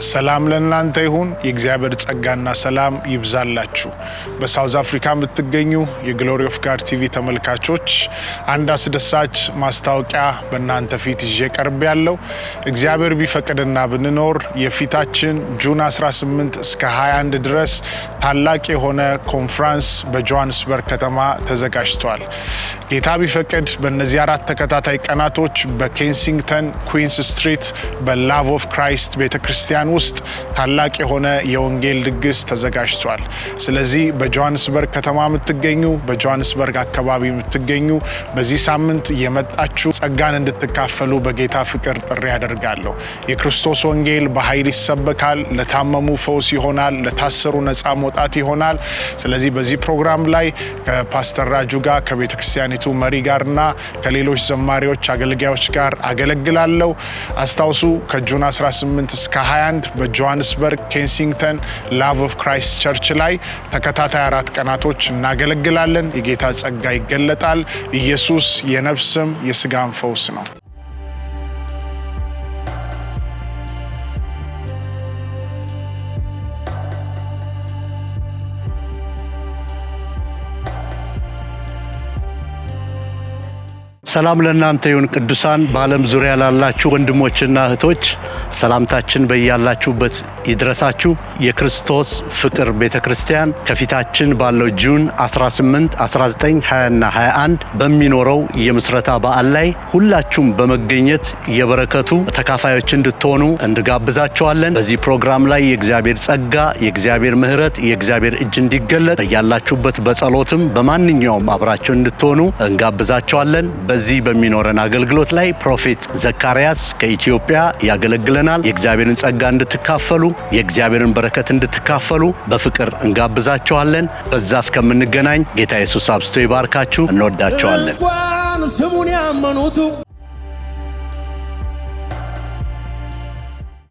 ሰላም ለእናንተ ይሁን። የእግዚአብሔር ጸጋና ሰላም ይብዛላችሁ። በሳውዝ አፍሪካ የምትገኙ የግሎሪ ኦፍ ጋድ ቲቪ ተመልካቾች አንድ አስደሳች ማስታወቂያ በእናንተ ፊት ይዤ ቀርብ ያለው እግዚአብሔር ቢፈቅድና ብንኖር የፊታችን ጁን 18 እስከ 21 ድረስ ታላቅ የሆነ ኮንፈረንስ በጆሃንስበርግ ከተማ ተዘጋጅቷል። ጌታ ቢፈቅድ በእነዚህ 4 ተከታታይ ቀናቶች በኬንሲንግተን ኩዊንስ ስትሪት በላቭ ኦፍ ክራይስት ቤተክርስቲያን ውስጥ ታላቅ የሆነ የወንጌል ድግስ ተዘጋጅቷል። ስለዚህ በጆሃንስበርግ ከተማ የምትገኙ በጆሃንስበርግ አካባቢ የምትገኙ በዚህ ሳምንት የመጣችሁ ጸጋን እንድትካፈሉ በጌታ ፍቅር ጥሪ ያደርጋለሁ። የክርስቶስ ወንጌል በኃይል ይሰበካል። ለታመሙ ፈውስ ይሆናል፣ ለታሰሩ ነፃ መውጣት ይሆናል። ስለዚህ በዚህ ፕሮግራም ላይ ከፓስተር ራጁ ጋር ከቤተክርስቲያኒቱ መሪ ጋርና ከሌሎች ዘማሪዎች አገልጋዮች ጋር አገለግላለሁ። አስታውሱ ከጁን 18 እስከ 21 በጆሃንስበርግ ኬንሲንግተን ላቭ ኦፍ ክራይስት ቸርች ላይ ተከታታይ 4 ቀናቶች እናገለግላለን። የጌታ ጸጋ ይገለጣል። ኢየሱስ የነፍስም የስጋም ፈውስ ነው። ሰላም ለእናንተ ይሁን ቅዱሳን በዓለም ዙሪያ ላላችሁ ወንድሞችና እህቶች ሰላምታችን በእያላችሁበት ይድረሳችሁ። የክርስቶስ ፍቅር ቤተክርስቲያን ከፊታችን ባለው ጁን 18፣ 19፣ 20 እና 21 በሚኖረው የምስረታ በዓል ላይ ሁላችሁም በመገኘት የበረከቱ ተካፋዮች እንድትሆኑ እንጋብዛችኋለን። በዚህ ፕሮግራም ላይ የእግዚአብሔር ጸጋ፣ የእግዚአብሔር ምሕረት፣ የእግዚአብሔር እጅ እንዲገለጥ ያላችሁበት በጸሎትም በማንኛውም አብራችሁ እንድትሆኑ እንጋብዛችኋለን። በዚህ በሚኖረን አገልግሎት ላይ ፕሮፌት ዘካርያስ ከኢትዮጵያ ያገለግለናል። የእግዚአብሔርን ጸጋ እንድትካፈሉ የእግዚአብሔርን በረከት እንድትካፈሉ በፍቅር እንጋብዛችኋለን። በዛ እስከምንገናኝ ጌታ ኢየሱስ አብዝቶ ይባርካችሁ። እንወዳችኋለን። እንኳን ስሙን ያመኑት